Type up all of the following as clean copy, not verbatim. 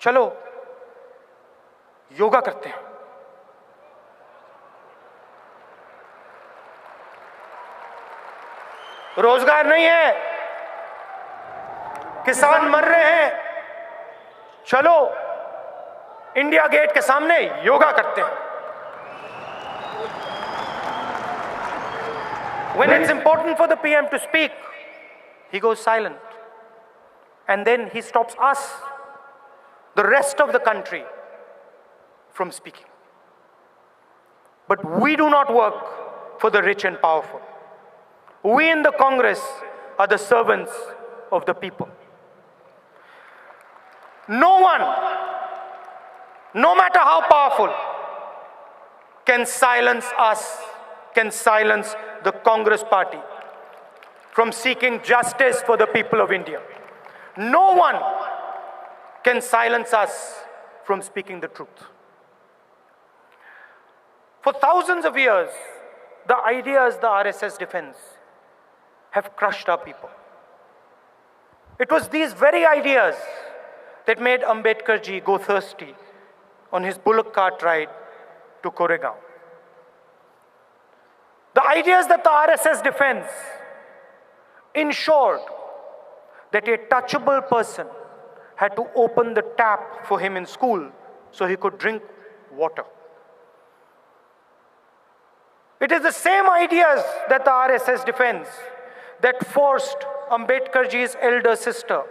चलो योगा करते हैं। रोजगार नहीं है, किसान मर रहे हैं, चलो इंडिया गेट के सामने योगा करते हैं। When it's important for the PM to speak, he goes silent. And then he stops us, the rest of the country, from speaking. But we do not work for the rich and powerful. We in the Congress are the servants of the people. No one, no matter how powerful, can silence us, can silence the Congress party from seeking justice for the people of India. No one can silence us from speaking the truth. For thousands of years, the ideas the RSS defends have crushed our people. It was these very ideas that made Ambedkar ji go thirsty on his bullock cart ride to Koregaon. The ideas that the RSS defends ensured that a touchable person had to open the tap for him in school so he could drink water. It is the same ideas that the RSS defends that forced Ambedkar ji's elder sister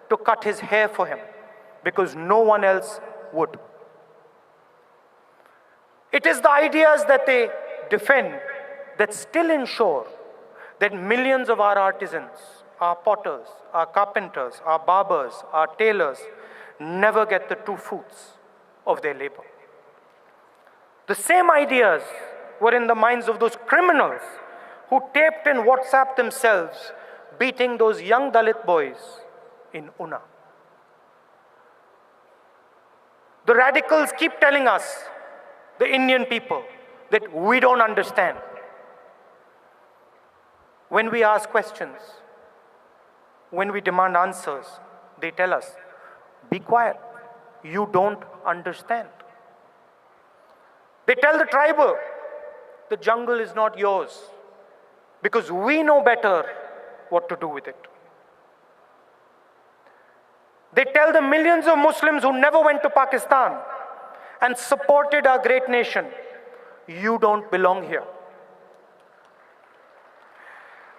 to cut his hair for him because no one else would. It is the ideas that they defend that still ensure that millions of our artisans, our potters, our carpenters, our barbers, our tailors never get the true fruits of their labor. The same ideas were in the minds of those criminals who taped and WhatsApped themselves beating those young Dalit boys in Una. The radicals keep telling us, the Indian people, that we don't understand. When we ask questions, when we demand answers, they tell us, be quiet, you don't understand. They tell the tribal, the jungle is not yours, because we know better what to do with it. They tell the millions of Muslims who never went to Pakistan and supported our great nation, you don't belong here.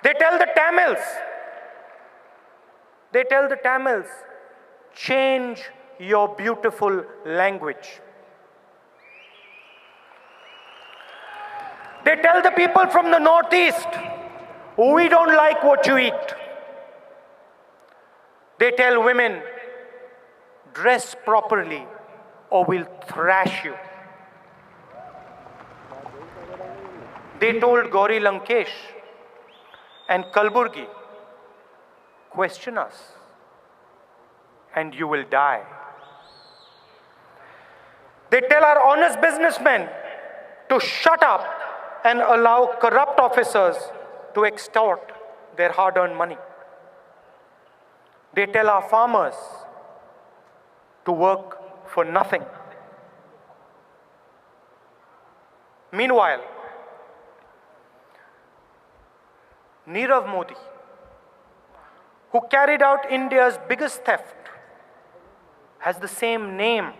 They tell the Tamils, change your beautiful language. They tell the people from the Northeast, we don't like what you eat. They tell women, dress properly or we'll thrash you. They told Gauri Lankesh and Kalburgi, question us and you will die. They tell our honest businessmen to shut up and allow corrupt officers to extort their hard-earned money. They tell our farmers to work for nothing. Meanwhile, Nirav Modi, who carried out India's biggest theft, has the same name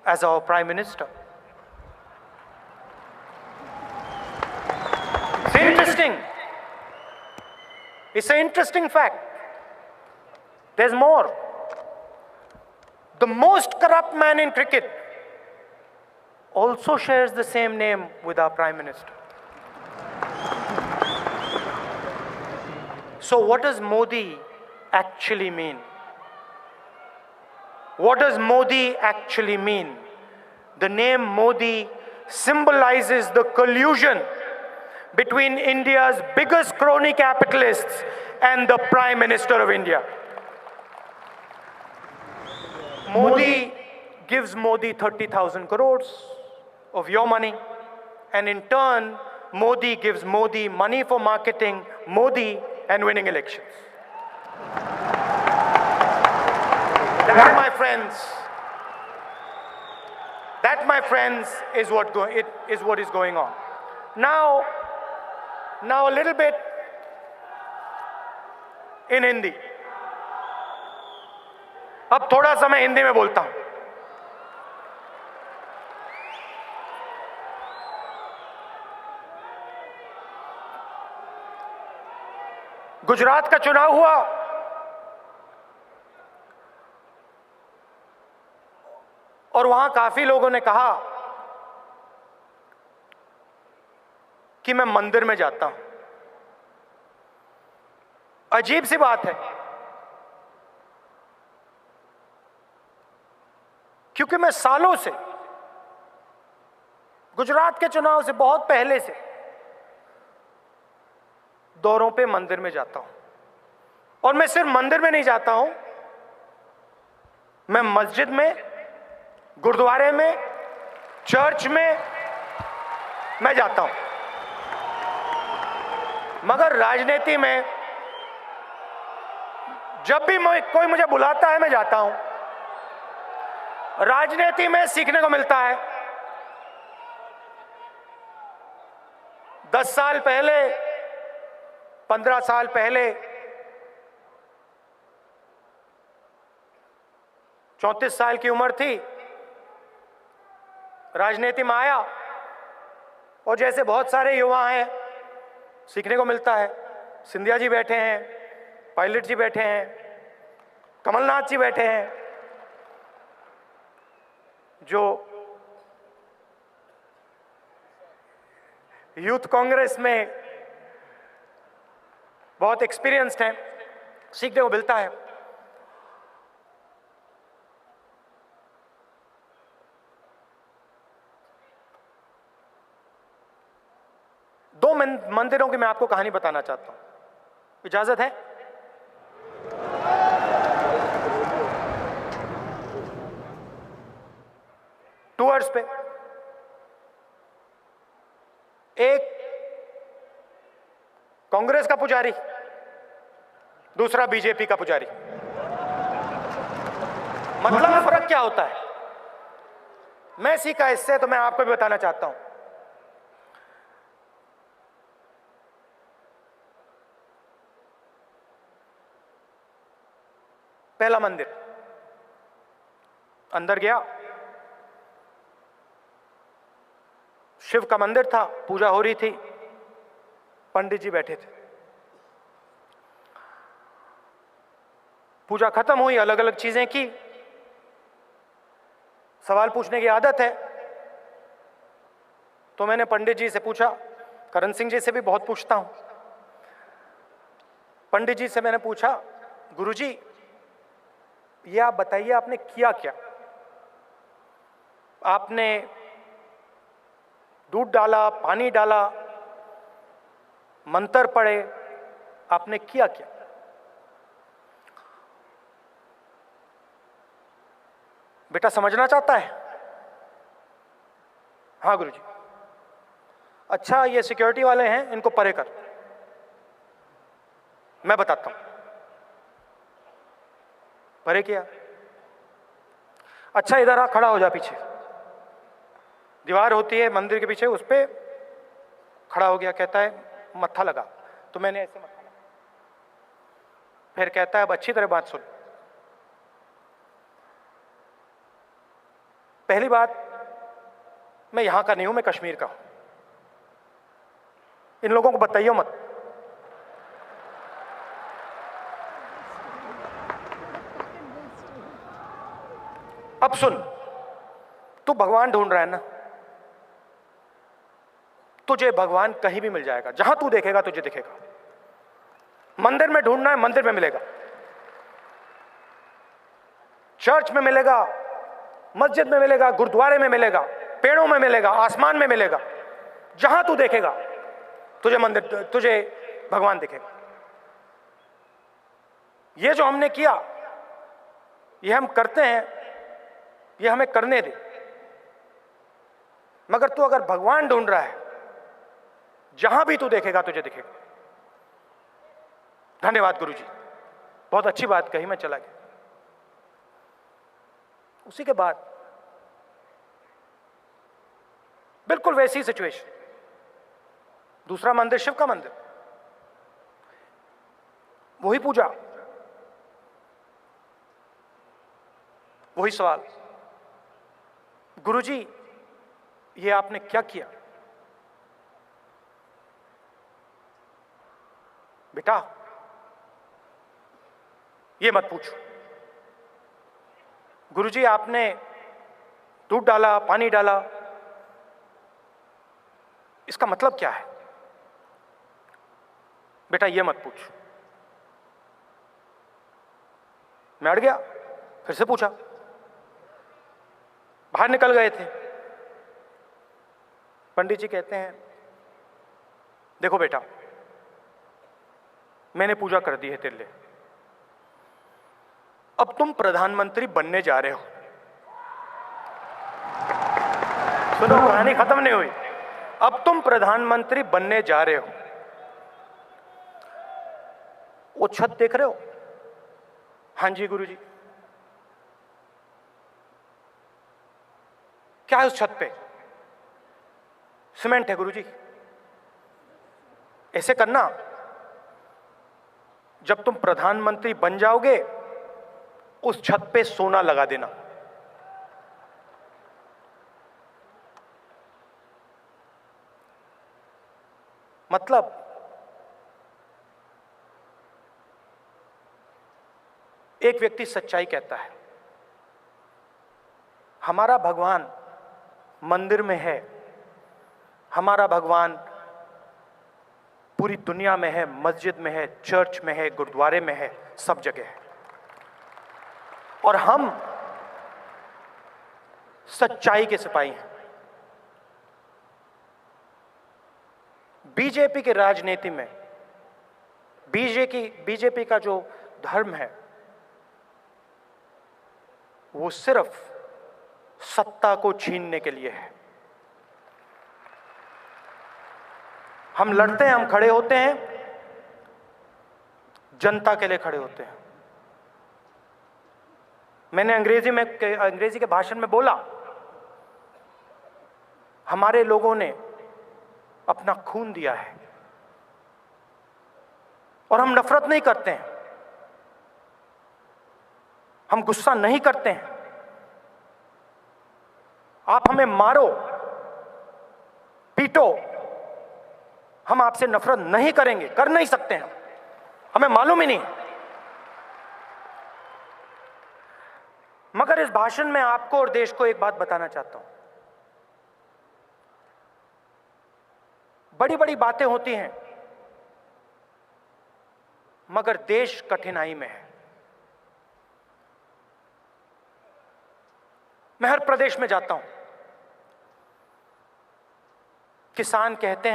as our Prime Minister. It's interesting. It's an interesting fact. There's more. The most corrupt man in cricket also shares the same name with our Prime Minister. So what does Modi actually mean? What does Modi actually mean? The name Modi symbolizes the collusion between India's biggest crony capitalists and the Prime Minister of India. Modi gives Modi 30,000 crores of your money, and in turn, Modi gives Modi money for marketing Modi and winning elections. That, my friends, That, my friends, is what is going on. Now a little bit in Hindi. अब थोड़ा सा मैं हिंदी में बोलता हूं. गुजरात का चुनाव हुआ और वहां काफी लोगों ने कहा कि मैं मंदिर में जाता हूं. अजीब सी बात है, क्योंकि मैं सालों से गुजरात के चुनाव से बहुत पहले से दौरों पे मंदिर में जाता हूं. और मैं सिर्फ मंदिर में नहीं जाता हूं, मैं मस्जिद में, गुरुद्वारे में, चर्च में मैं जाता हूं. मगर राजनीति में जब भी कोई मुझे बुलाता है मैं जाता हूं. राजनीति में सीखने को मिलता है. 10 साल पहले, 15 साल पहले 34 साल की उम्र थी, राजनीति में आया और जैसे बहुत सारे युवा हैं सीखने को मिलता है. सिंधिया जी बैठे हैं, पायलट जी बैठे हैं, कमलनाथ जी बैठे हैं, जो यूथ कांग्रेस में बहुत एक्सपीरियंस्ड हैं. सीखने को मिलता है. दो मंदिरों की मैं आपको कहानी बताना चाहता हूं. इजाजत है? टूअर्स पे एक कांग्रेस का पुजारी, दूसरा बीजेपी का पुजारी. मतलब फर्क क्या होता है मैं सीखा इससे, तो मैं आपको भी बताना चाहता हूं. पहला मंदिर, अंदर गया, शिव का मंदिर था, पूजा हो रही थी, पंडित जी बैठे थे. पूजा खत्म हुई, अलग अलग चीजें की. सवाल पूछने की आदत है, तो मैंने पंडित जी से पूछा. करण सिंह जी से भी बहुत पूछता हूं. पंडित जी से मैंने पूछा, गुरुजी ये आप बताइए आपने किया क्या? आपने दूध डाला, पानी डाला, मंत्र पढ़े, आपने किया क्या? बेटा समझना चाहता है? हाँ गुरुजी. अच्छा ये सिक्योरिटी वाले हैं, इनको परे कर, मैं बताता हूं. परे किया. अच्छा इधर आ, खड़ा हो जा, पीछे दीवार होती है मंदिर के पीछे, उस पे खड़ा हो गया. कहता है मत्था लगा. तो मैंने ऐसे मत्था लगा. फिर कहता है अब अच्छी तरह बात सुन. पहली बात, मैं यहां का नहीं हूं, मैं कश्मीर का हूं. इन लोगों को बताइए मत. अब सुन, तू भगवान ढूंढ रहा है ना, तुझे भगवान कहीं भी मिल जाएगा. जहां तू देखेगा तुझे दिखेगा. मंदिर में ढूंढना है, मंदिर में मिलेगा, चर्च में मिलेगा, मस्जिद में मिलेगा, गुरुद्वारे में मिलेगा, पेड़ों में मिलेगा, आसमान में मिलेगा. जहां तू देखेगा तुझे भगवान दिखेगा. ये जो हमने किया, ये हम करते हैं, ये हमें करने दे. मगर तू अगर भगवान ढूंढ रहा है, जहां भी तू देखेगा तुझे दिखेगा. धन्यवाद गुरुजी, बहुत अच्छी बात कही. मैं चला गया. उसी के बाद बिल्कुल वैसी सिचुएशन। दूसरा मंदिर शिव का मंदिर, वही पूजा, वही सवाल, गुरुजी ये आपने क्या किया? बेटा ये मत पूछो। गुरुजी आपने दूध डाला, पानी डाला, इसका मतलब क्या है? बेटा ये मत पूछ। मैं अड़ गया, फिर से पूछा, बाहर निकल गए थे। पंडित जी कहते हैं, देखो बेटा मैंने पूजा कर दी है तेरे लिए, अब तुम प्रधानमंत्री बनने जा रहे हो। सुनो, कहानी खत्म नहीं हुई। अब तुम प्रधानमंत्री बनने जा रहे हो। वो छत देख रहे हो? हां जी गुरुजी। क्या है उस छत पे? सीमेंट है गुरुजी। ऐसे करना, जब तुम प्रधानमंत्री बन जाओगे उस छत पे सोना लगा देना। मतलब एक व्यक्ति सच्चाई कहता है, हमारा भगवान मंदिर में है, हमारा भगवान पूरी दुनिया में है, मस्जिद में है, चर्च में है, गुरुद्वारे में है, सब जगह है। और हम सच्चाई के सिपाही हैं। बीजेपी की राजनीति में बीजेपी का जो धर्म है वो सिर्फ सत्ता को छीनने के लिए है। हम लड़ते हैं, हम खड़े होते हैं, जनता के लिए खड़े होते हैं। मैंने अंग्रेजी के भाषण में बोला, हमारे लोगों ने अपना खून दिया है और हम नफरत नहीं करते हैं, हम गुस्सा नहीं करते हैं। आप हमें मारो, पीटो, हम आपसे नफरत नहीं करेंगे, कर नहीं सकते हैं, हमें मालूम ही नहीं। मगर इस भाषण में आपको और देश को एक बात बताना चाहता हूं। बड़ी बड़ी बातें होती हैं मगर देश कठिनाई में है। मैं हर प्रदेश में जाता हूं, किसान कहते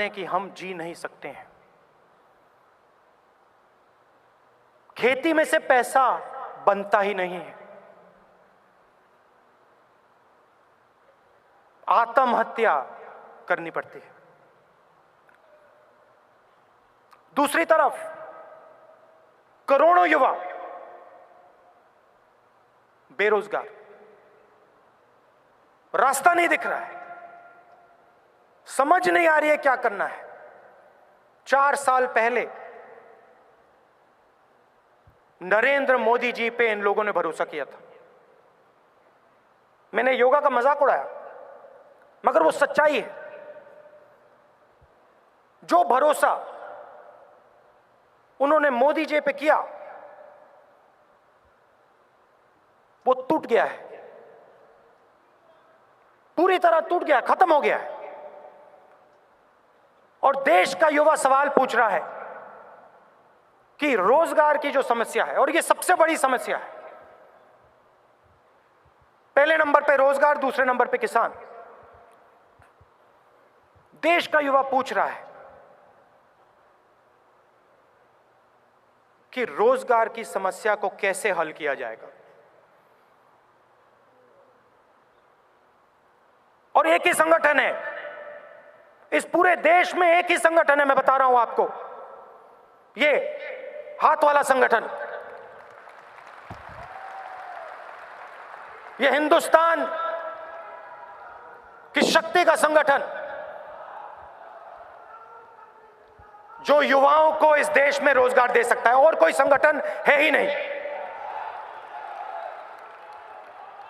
हैं कि हम जी नहीं सकते हैं। खेती में से पैसा बनता ही नहीं है। आत्महत्या करनी पड़ती है। दूसरी तरफ करोड़ों युवा बेरोजगार, रास्ता नहीं दिख रहा है, समझ नहीं आ रही है क्या करना है। 4 साल पहले नरेंद्र मोदी जी पे इन लोगों ने भरोसा किया था। मैंने योगा का मजाक उड़ाया मगर वो सच्चाई है। जो भरोसा उन्होंने मोदी जी पे किया वो टूट गया है, पूरी तरह टूट गया, खत्म हो गया है। और देश का युवा सवाल पूछ रहा है कि रोजगार की जो समस्या है, और ये सबसे बड़ी समस्या है, पहले नंबर पे रोजगार, दूसरे नंबर पे किसान। देश का युवा पूछ रहा है कि रोजगार की समस्या को कैसे हल किया जाएगा। और एक ही संगठन है, इस पूरे देश में एक ही संगठन है, मैं बता रहा हूं आपको, ये हाथ वाला संगठन। ये हिंदुस्तान की शक्ति का संगठन जो युवाओं को इस देश में रोजगार दे सकता है, और कोई संगठन है ही नहीं।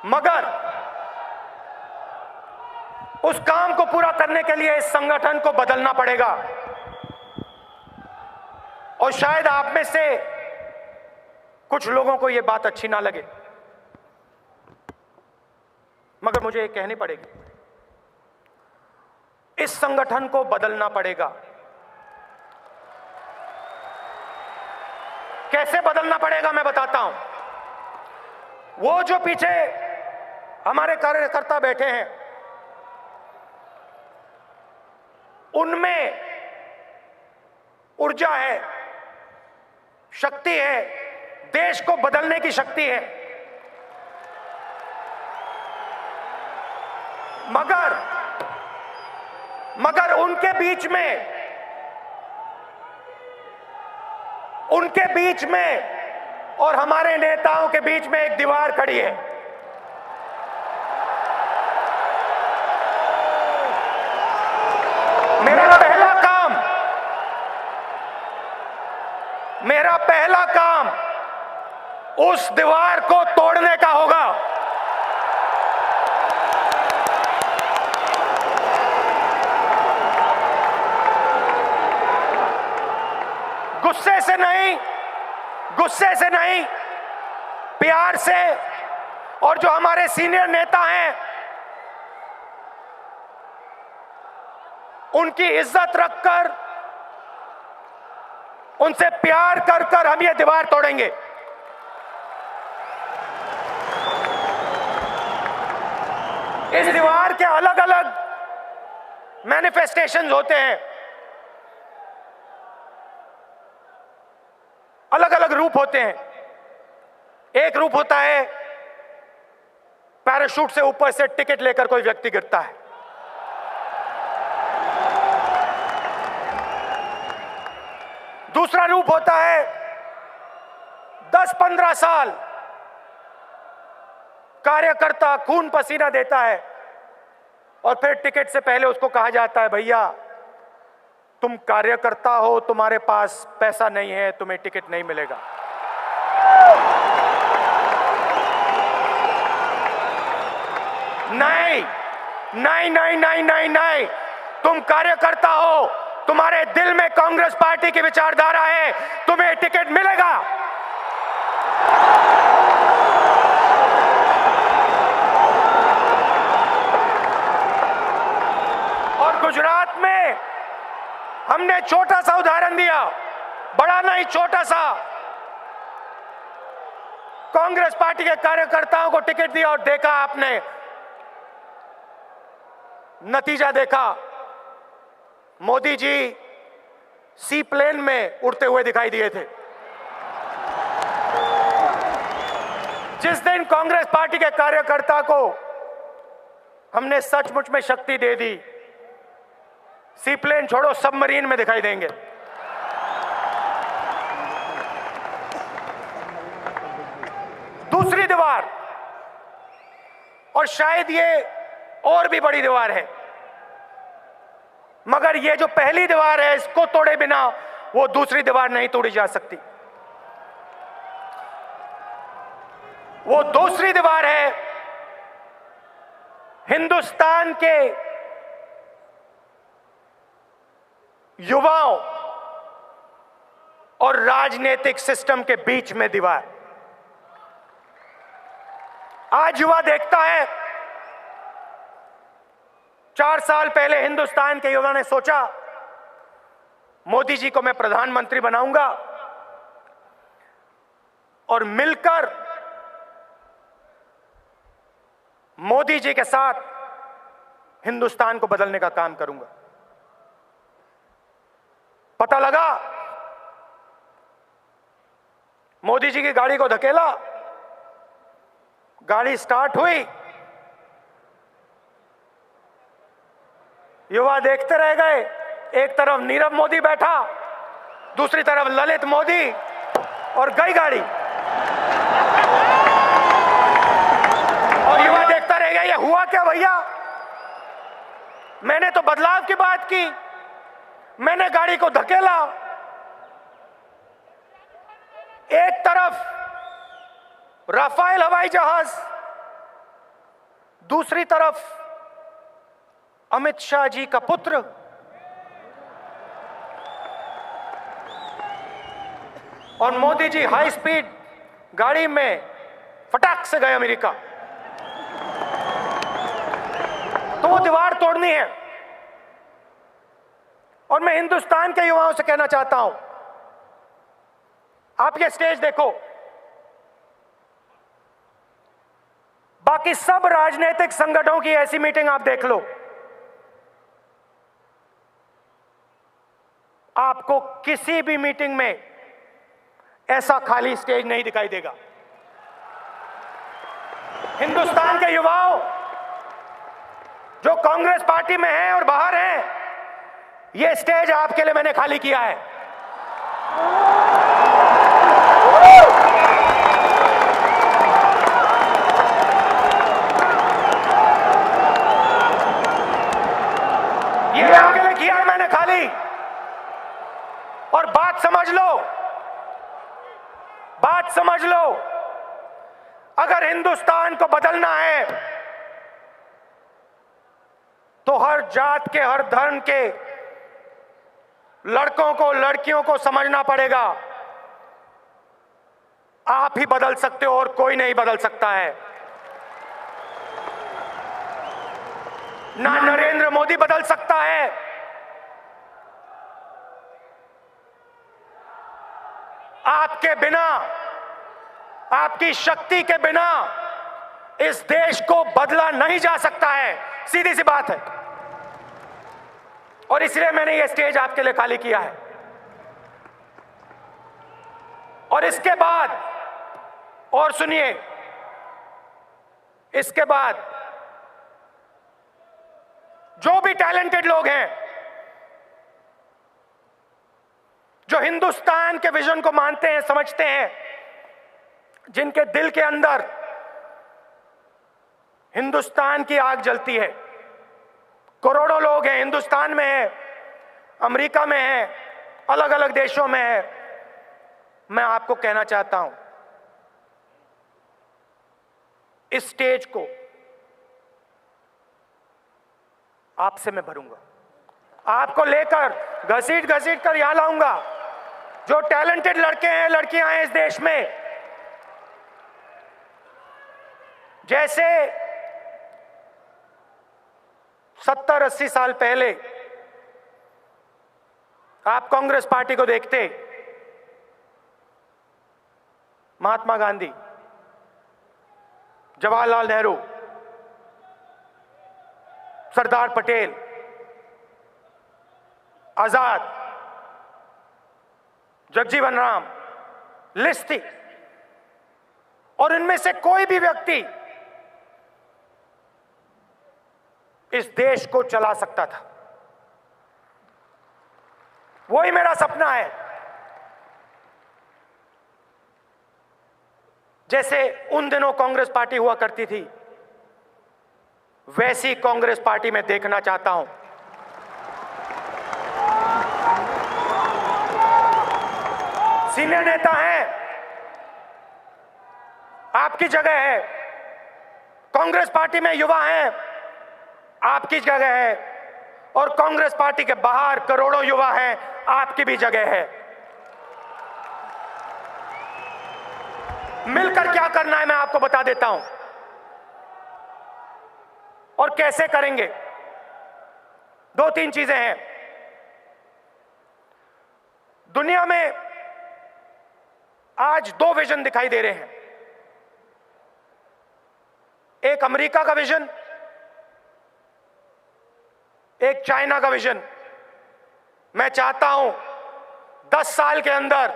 मगर उस काम को पूरा करने के लिए इस संगठन को बदलना पड़ेगा। और शायद आप में से कुछ लोगों को यह बात अच्छी ना लगे, मगर मुझे ये कहनी पड़ेगी, इस संगठन को बदलना पड़ेगा। कैसे बदलना पड़ेगा मैं बताता हूं। वो जो पीछे हमारे कार्यकर्ता बैठे हैं, उनमें ऊर्जा है, शक्ति है, देश को बदलने की शक्ति है, मगर उनके बीच में और हमारे नेताओं के बीच में एक दीवार खड़ी है। मेरा पहला काम उस दीवार को तोड़ने का होगा। गुस्से से नहीं, प्यार से। और जो हमारे सीनियर नेता हैं, उनकी इज्जत रखकर, उनसे प्यार कर हम ये दीवार तोड़ेंगे। इस दीवार के अलग अलग मैनिफेस्टेशंस होते हैं, अलग अलग रूप होते हैं। एक रूप होता है पैराशूट से ऊपर से टिकट लेकर कोई व्यक्ति गिरता है। दूसरा रूप होता है 10-15 साल कार्यकर्ता खून पसीना देता है और फिर टिकट से पहले उसको कहा जाता है, भैया तुम कार्यकर्ता हो, तुम्हारे पास पैसा नहीं है, तुम्हें टिकट नहीं मिलेगा। नहीं, तुम कार्यकर्ता हो, तुम्हारे दिल में कांग्रेस पार्टी की विचारधारा है, तुम्हें टिकट मिलेगा। और गुजरात में हमने छोटा सा उदाहरण दिया, बड़ा नहीं, छोटा सा। कांग्रेस पार्टी के कार्यकर्ताओं को टिकट दिया और देखा आपने, नतीजा देखा। मोदी जी सी प्लेन में उड़ते हुए दिखाई दिए थे। जिस दिन कांग्रेस पार्टी के कार्यकर्ता को हमने सचमुच में शक्ति दे दी, सी प्लेन छोड़ो, सबमरीन में दिखाई देंगे। दूसरी दीवार, और शायद ये और भी बड़ी दीवार है, मगर ये जो पहली दीवार है, इसको तोड़े बिना वो दूसरी दीवार नहीं तोड़ी जा सकती। वो दूसरी दीवार है हिंदुस्तान के युवाओं और राजनीतिक सिस्टम के बीच में दीवार। आज युवा देखता है, 4 साल पहले हिंदुस्तान के युवा ने सोचा मोदी जी को मैं प्रधानमंत्री बनाऊंगा और मिलकर मोदी जी के साथ हिंदुस्तान को बदलने का काम करूंगा। पता लगा, मोदी जी की गाड़ी को धकेला, गाड़ी स्टार्ट हुई, युवा देखते रह गए। एक तरफ नीरव मोदी बैठा, दूसरी तरफ ललित मोदी, और गई गाड़ी। और कहेगा ये हुआ क्या भैया, मैंने तो बदलाव की बात की, मैंने गाड़ी को धकेला। एक तरफ राफेल हवाई जहाज, दूसरी तरफ अमित शाह जी का पुत्र, और मोदी जी हाई स्पीड गाड़ी में फटाक से गए अमेरिका। तो वो दीवार तोड़नी है। और मैं हिंदुस्तान के युवाओं से कहना चाहता हूं, आप ये स्टेज देखो, बाकी सब राजनीतिक संगठनों की ऐसी मीटिंग आप देख लो, आपको किसी भी मीटिंग में ऐसा खाली स्टेज नहीं दिखाई देगा। हिंदुस्तान के युवाओं जो कांग्रेस पार्टी में हैं और बाहर हैं, यह स्टेज आपके लिए मैंने खाली किया है। ये आपके लिए किया है मैंने खाली। और बात समझ लो, बात समझ लो, अगर हिंदुस्तान को बदलना है तो हर जात के, हर धर्म के लड़कों को, लड़कियों को समझना पड़ेगा। आप ही बदल सकते हो और कोई नहीं बदल सकता है। ना नरेंद्र मोदी बदल सकता है, आपके बिना, आपकी शक्ति के बिना इस देश को बदला नहीं जा सकता है, सीधी सी बात है। और इसलिए मैंने यह स्टेज आपके लिए खाली किया है। और इसके बाद, और सुनिए, इसके बाद जो भी टैलेंटेड लोग हैं, जो हिंदुस्तान के विजन को मानते हैं, समझते हैं, जिनके दिल के अंदर हिंदुस्तान की आग जलती है, करोड़ों लोग हैं, हिंदुस्तान में हैं, अमेरिका में हैं, अलग अलग देशों में हैं। मैं आपको कहना चाहता हूं, इस स्टेज को आपसे मैं भरूंगा, आपको लेकर घसीट घसीट कर यहां लाऊंगा। जो टैलेंटेड लड़के हैं, लड़कियां हैं इस देश में, जैसे 70-80 साल पहले आप कांग्रेस पार्टी को देखते, महात्मा गांधी, जवाहरलाल नेहरू, सरदार पटेल, आजाद, जगजीवन राम, लिस्ट थी। और इनमें से कोई भी व्यक्ति इस देश को चला सकता था। वही मेरा सपना है। जैसे उन दिनों कांग्रेस पार्टी हुआ करती थी, वैसी कांग्रेस पार्टी मैं देखना चाहता हूं। सीनियर नेता हैं, आपकी जगह है। कांग्रेस पार्टी में युवा हैं, आपकी जगह है। और कांग्रेस पार्टी के बाहर करोड़ों युवा हैं, आपकी भी जगह है। मिलकर क्या करना है मैं आपको बता देता हूं, और कैसे करेंगे। 2-3 चीजें हैं। दुनिया में आज 2 विजन दिखाई दे रहे हैं। एक अमेरिका का विजन, एक चाइना का विजन। मैं चाहता हूं 10 साल के अंदर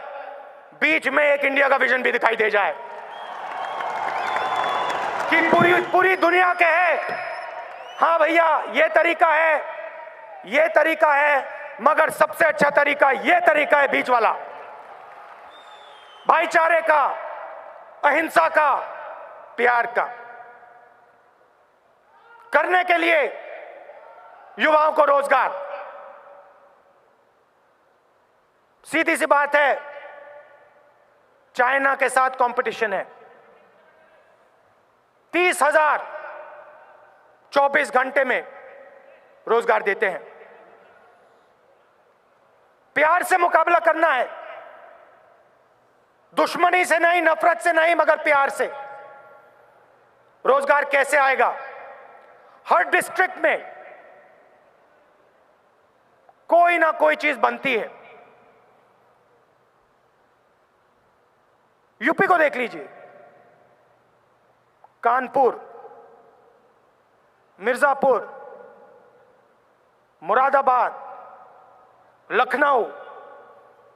बीच में एक इंडिया का विजन भी दिखाई दे जाए, कि पूरी दुनिया के है, हाँ भैया ये तरीका है, ये तरीका है, मगर सबसे अच्छा तरीका ये तरीका है, बीच वाला, भाईचारे का, अहिंसा का, प्यार का। करने के लिए युवाओं को रोजगार। सीधी सी बात है, चाइना के साथ कंपटीशन है। 30,000 24 घंटे में रोजगार देते हैं। प्यार से मुकाबला करना है, दुश्मनी से नहीं, नफरत से नहीं, मगर प्यार से। रोजगार कैसे आएगा? हर डिस्ट्रिक्ट में कोई ना कोई चीज बनती है। यूपी को देख लीजिए, कानपुर, मिर्जापुर, मुरादाबाद, लखनऊ,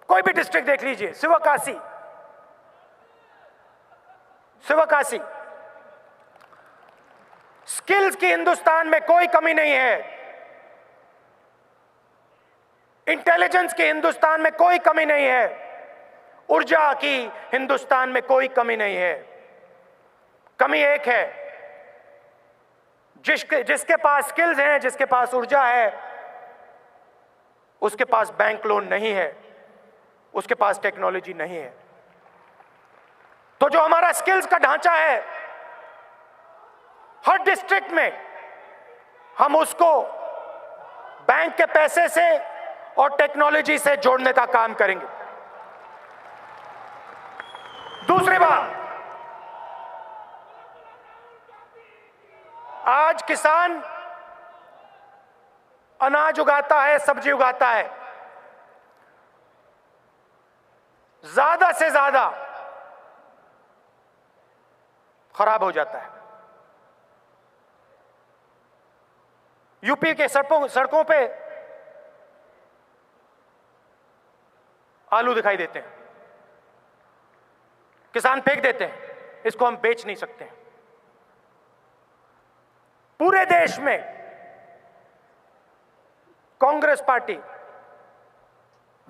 कोई भी डिस्ट्रिक्ट देख लीजिए, शिवकाशी, स्किल्स की हिंदुस्तान में कोई कमी नहीं है। इंटेलिजेंस की हिंदुस्तान में कोई कमी नहीं है। ऊर्जा की हिंदुस्तान में कोई कमी नहीं है। कमी एक है, जिसके पास स्किल्स हैं, जिसके पास ऊर्जा है, उसके पास बैंक लोन नहीं है, उसके पास टेक्नोलॉजी नहीं है। तो जो हमारा स्किल्स का ढांचा है, हर डिस्ट्रिक्ट में हम उसको बैंक के पैसे से और टेक्नोलॉजी से जोड़ने का काम करेंगे। दूसरी बात, आज किसान अनाज उगाता है, सब्जी उगाता है, ज्यादा से ज्यादा खराब हो जाता है। यूपी के सड़कों पे आलू दिखाई देते हैं, किसान फेंक देते हैं, इसको हम बेच नहीं सकते हैं। पूरे देश में कांग्रेस पार्टी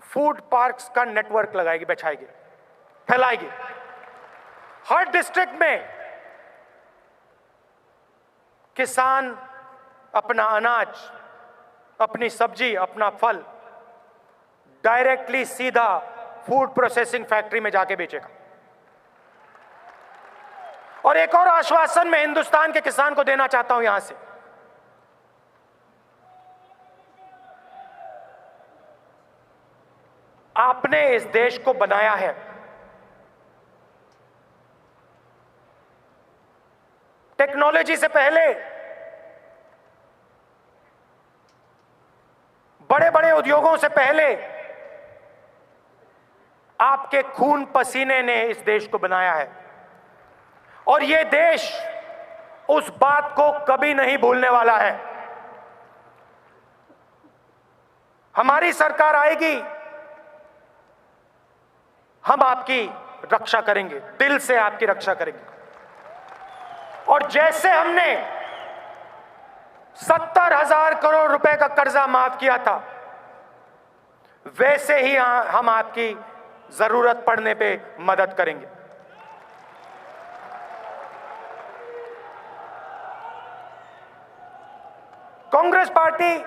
फूड पार्क्स का नेटवर्क लगाएगी, बिछाएगी, फैलाएगी। हर डिस्ट्रिक्ट में किसान अपना अनाज, अपनी सब्जी, अपना फल डायरेक्टली सीधा फूड प्रोसेसिंग फैक्ट्री में जाके बेचेगा। और एक और आश्वासन मैं हिंदुस्तान के किसान को देना चाहता हूं यहां से, आपने इस देश को बनाया है, टेक्नोलॉजी से पहले बड़े बड़े उद्योगों से पहले आपके खून पसीने ने इस देश को बनाया है। और यह देश उस बात को कभी नहीं भूलने वाला है। हमारी सरकार आएगी, हम आपकी रक्षा करेंगे, दिल से आपकी रक्षा करेंगे। और जैसे हमने 70,000 करोड़ रुपए का कर्जा माफ किया था, वैसे ही हम आपकी जरूरत पड़ने पे मदद करेंगे। कांग्रेस पार्टी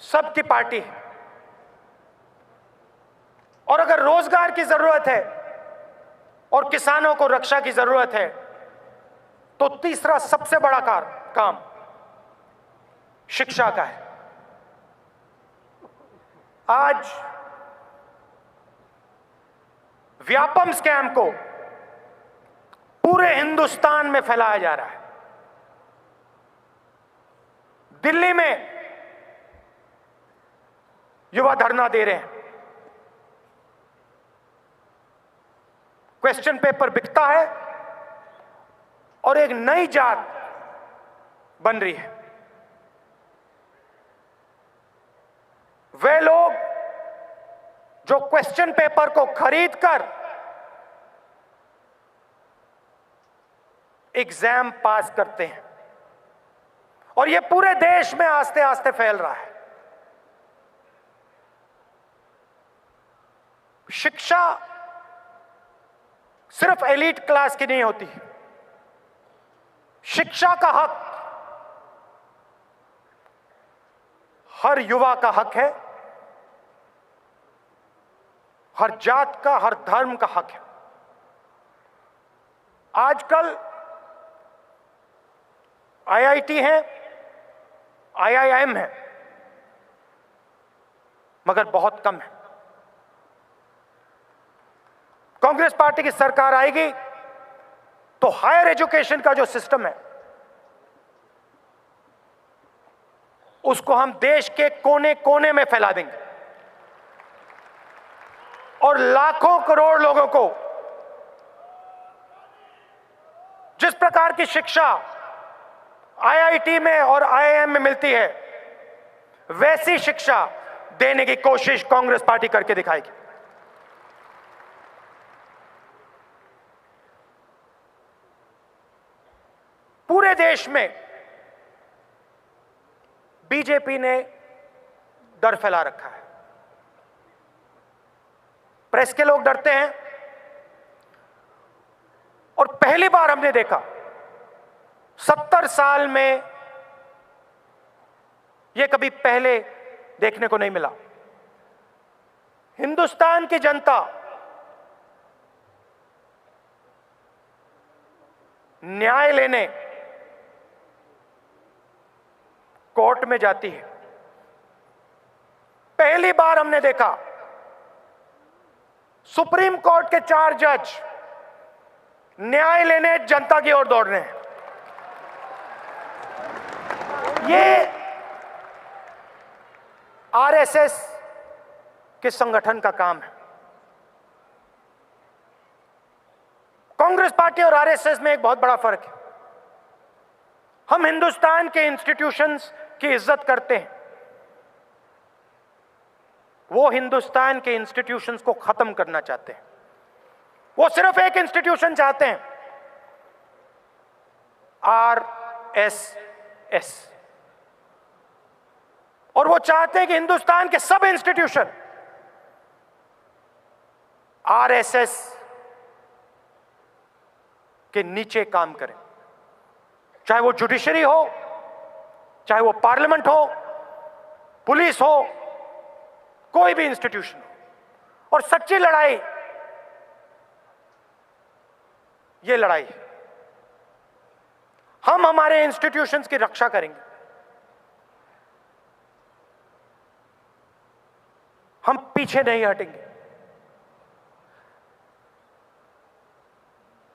सबकी पार्टी है, और अगर रोजगार की जरूरत है और किसानों को रक्षा की जरूरत है, तो तीसरा सबसे बड़ा काम शिक्षा का है। आज व्यापम स्कैम को पूरे हिंदुस्तान में फैलाया जा रहा है। दिल्ली में युवा धरना दे रहे हैं, क्वेश्चन पेपर बिकता है और एक नई जात बन रही है। वे लोग जो क्वेश्चन पेपर को खरीदकर एग्जाम पास करते हैं, और यह पूरे देश में आस्ते आस्ते फैल रहा है। शिक्षा सिर्फ एलीट क्लास की नहीं होती, शिक्षा का हक हर युवा का हक है, हर जात का, हर धर्म का हक है। आजकल आईआईटी है, आईआईएम है, मगर बहुत कम है। कांग्रेस पार्टी की सरकार आएगी तो हायर एजुकेशन का जो सिस्टम है उसको हम देश के कोने कोने में फैला देंगे और लाखों करोड़ लोगों को जिस प्रकार की शिक्षा आईआईटी में और आईआईएम में मिलती है वैसी शिक्षा देने की कोशिश कांग्रेस पार्टी करके दिखाएगी। पूरे देश में बीजेपी ने डर फैला रखा है। प्रेस के लोग डरते हैं और पहली बार हमने देखा 70 साल में यह कभी पहले देखने को नहीं मिला। हिंदुस्तान की जनता न्याय लेने कोर्ट में जाती है। पहली बार हमने देखा सुप्रीम कोर्ट के 4 जज न्याय लेने जनता की ओर दौड़ रहे हैं। ये आरएसएस के संगठन का काम है। कांग्रेस पार्टी और आरएसएस में एक बहुत बड़ा फर्क है। हम हिंदुस्तान के इंस्टीट्यूशंस की इज्जत करते हैं, वो हिंदुस्तान के इंस्टीट्यूशंस को खत्म करना चाहते हैं। वो सिर्फ एक इंस्टीट्यूशन चाहते हैं, आरएसएस, और वो चाहते हैं कि हिंदुस्तान के सब इंस्टीट्यूशन आरएसएस के नीचे काम करें, चाहे वो जुडिशरी हो, चाहे वो पार्लियामेंट हो, पुलिस हो, कोई भी इंस्टीट्यूशन हो। और सच्ची लड़ाई ये लड़ाई है। हम हमारे इंस्टीट्यूशंस की रक्षा करेंगे। हम पीछे नहीं हटेंगे।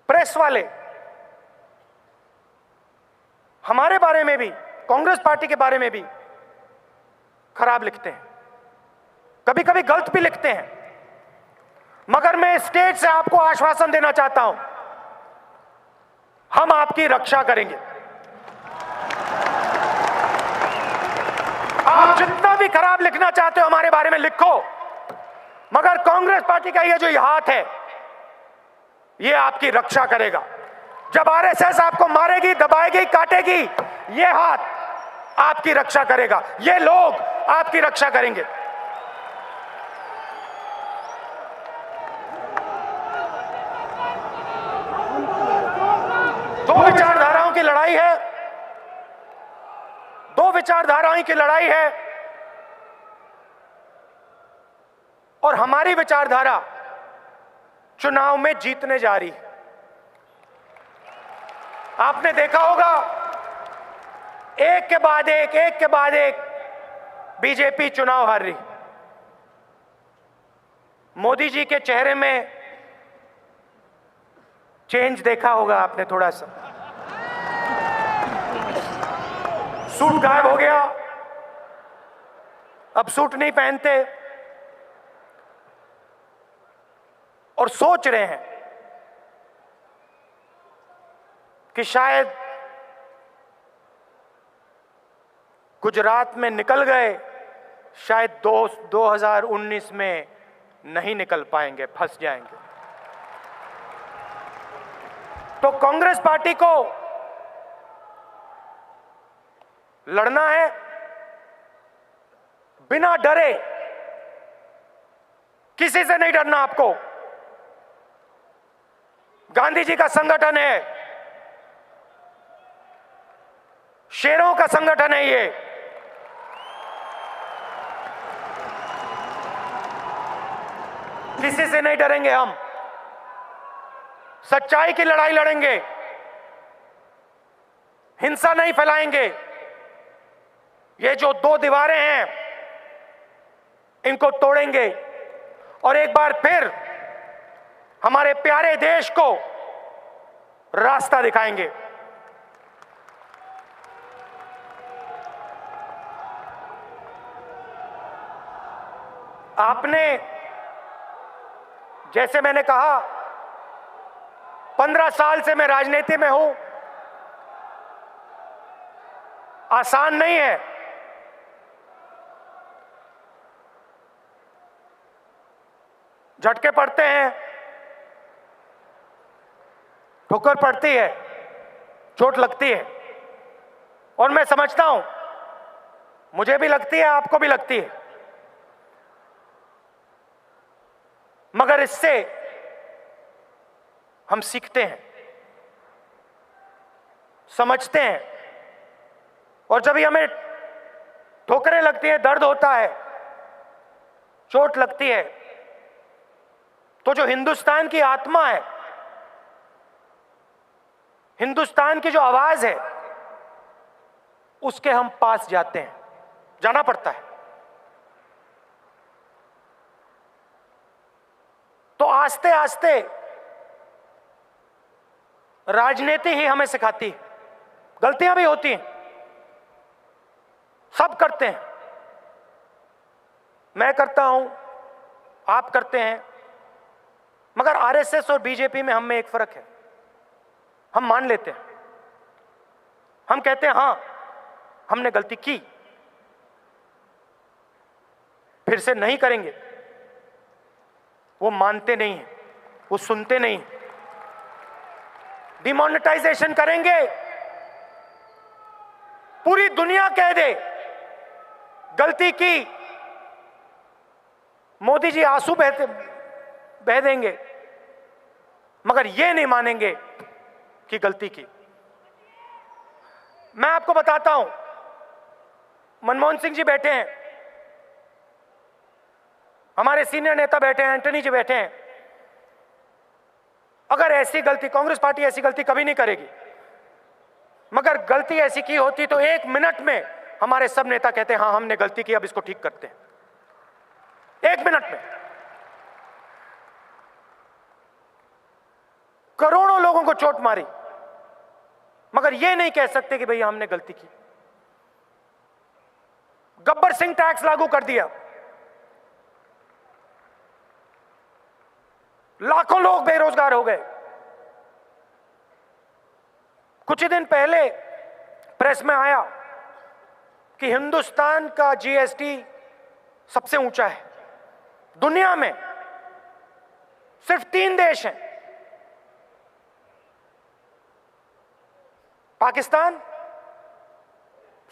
प्रेस वाले हमारे बारे में भी, कांग्रेस पार्टी के बारे में भी खराब लिखते हैं, कभी कभी गलत भी लिखते हैं, मगर मैं स्टेज से आपको आश्वासन देना चाहता हूं, हम आपकी रक्षा करेंगे। आप जितना भी खराब लिखना चाहते हो हमारे बारे में लिखो, मगर कांग्रेस पार्टी का ये जो हाथ है ये आपकी रक्षा करेगा। जब आरएसएस आपको मारेगी, दबाएगी, काटेगी, ये हाथ आपकी रक्षा करेगा, ये लोग आपकी रक्षा करेंगे। दो विचारधाराओं की लड़ाई है, दो विचारधाराओं की लड़ाई है, और हमारी विचारधारा चुनाव में जीतने जा रही है। आपने देखा होगा एक के बाद एक बीजेपी चुनाव हार रही। मोदी जी के चेहरे में चेंज देखा होगा आपने, थोड़ा सा सूट गायब हो गया, अब सूट नहीं पहनते और सोच रहे हैं कि शायद गुजरात में निकल गए, शायद 2019 में नहीं निकल पाएंगे, फंस जाएंगे। तो कांग्रेस पार्टी को लड़ना है बिना डरे, किसी से नहीं डरना आपको। गांधी जी का संगठन है, शेरों का संगठन है ये। किसी से नहीं डरेंगे हम, सच्चाई की लड़ाई लड़ेंगे, हिंसा नहीं फैलाएंगे। ये जो दो दीवारें हैं इनको तोड़ेंगे और एक बार फिर हमारे प्यारे देश को रास्ता दिखाएंगे। आपने, जैसे मैंने कहा, 15 साल से मैं राजनीति में हूं। आसान नहीं है। झटके पड़ते हैं, ठोकर पड़ती है, चोट लगती है, और मैं समझता हूं मुझे भी लगती है, आपको भी लगती है। मगर इससे हम सीखते हैं, समझते हैं, और जब भी हमें ठोकरें लगती है, दर्द होता है, चोट लगती है, तो जो हिंदुस्तान की आत्मा है, हिंदुस्तान की जो आवाज है, उसके हम पास जाते हैं, जाना पड़ता है। तो आस्ते आस्ते राजनीति ही हमें सिखाती है। गलतियां भी होती हैं, सब करते हैं, मैं करता हूं, आप करते हैं। मगर आरएसएस और बीजेपी में हम में एक फर्क है। हम मान लेते हैं, हम कहते हैं हां हमने गलती की, फिर से नहीं करेंगे। वो मानते नहीं हैं, वो सुनते नहीं। डिमोनेटाइजेशन करेंगे, पूरी दुनिया कह दे गलती की, मोदी जी आंसू बह देंगे, मगर ये नहीं मानेंगे कि गलती की। मैं आपको बताता हूं, मनमोहन सिंह जी बैठे हैं, हमारे सीनियर नेता बैठे हैं, एंटनी जी बैठे हैं। अगर ऐसी गलती, कांग्रेस पार्टी ऐसी गलती कभी नहीं करेगी, मगर गलती ऐसी की होती तो 1 मिनट में हमारे सब नेता कहते हैं हां हमने गलती की, अब इसको ठीक करते हैं। 1 मिनट में करोड़ों लोगों को चोट मारी, मगर यह नहीं कह सकते कि भैया हमने गलती की। गब्बर सिंह टैक्स लागू कर दिया, लाखों लोग बेरोजगार हो गए। कुछ ही दिन पहले प्रेस में आया कि हिंदुस्तान का जीएसटी सबसे ऊंचा है दुनिया में। सिर्फ 3 देश हैं, पाकिस्तान,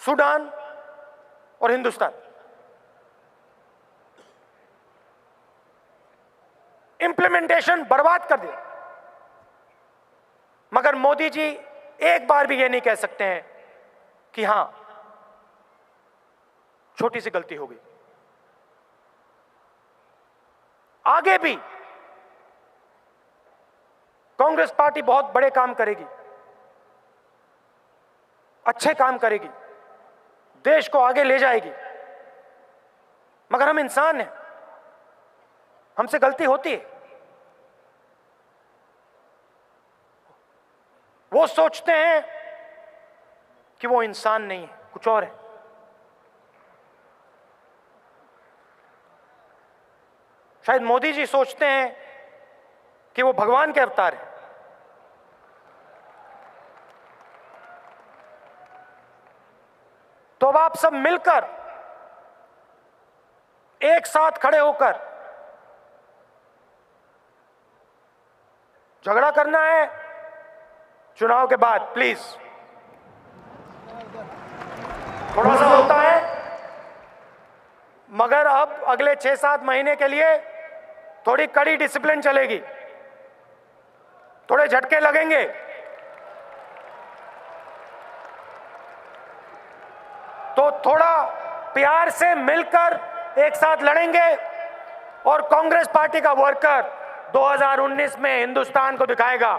सूडान और हिंदुस्तान। इंप्लीमेंटेशन बर्बाद कर दिया। मगर मोदी जी एक बार भी ये नहीं कह सकते हैं कि हां छोटी सी गलती हो गई। आगे भी कांग्रेस पार्टी बहुत बड़े काम करेगी, अच्छे काम करेगी, देश को आगे ले जाएगी। मगर हम इंसान हैं, हमसे गलती होती है। वो सोचते हैं कि वो इंसान नहीं है, कुछ और है। शायद मोदी जी सोचते हैं कि वो भगवान के अवतार हैं। तो अब आप सब मिलकर एक साथ खड़े होकर झगड़ा करना है चुनाव के बाद। प्लीज, थोड़ा सा होता है, मगर अब अगले 6-7 महीने के लिए थोड़ी कड़ी डिसिप्लिन चलेगी, थोड़े झटके लगेंगे, तो थोड़ा प्यार से मिलकर एक साथ लड़ेंगे और कांग्रेस पार्टी का वर्कर 2019 में हिंदुस्तान को दिखाएगा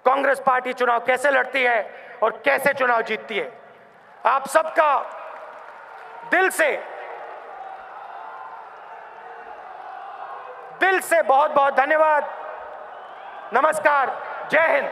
कांग्रेस पार्टी चुनाव कैसे लड़ती है और कैसे चुनाव जीतती है। आप सबका दिल से बहुत बहुत धन्यवाद। नमस्कार, जय हिंद।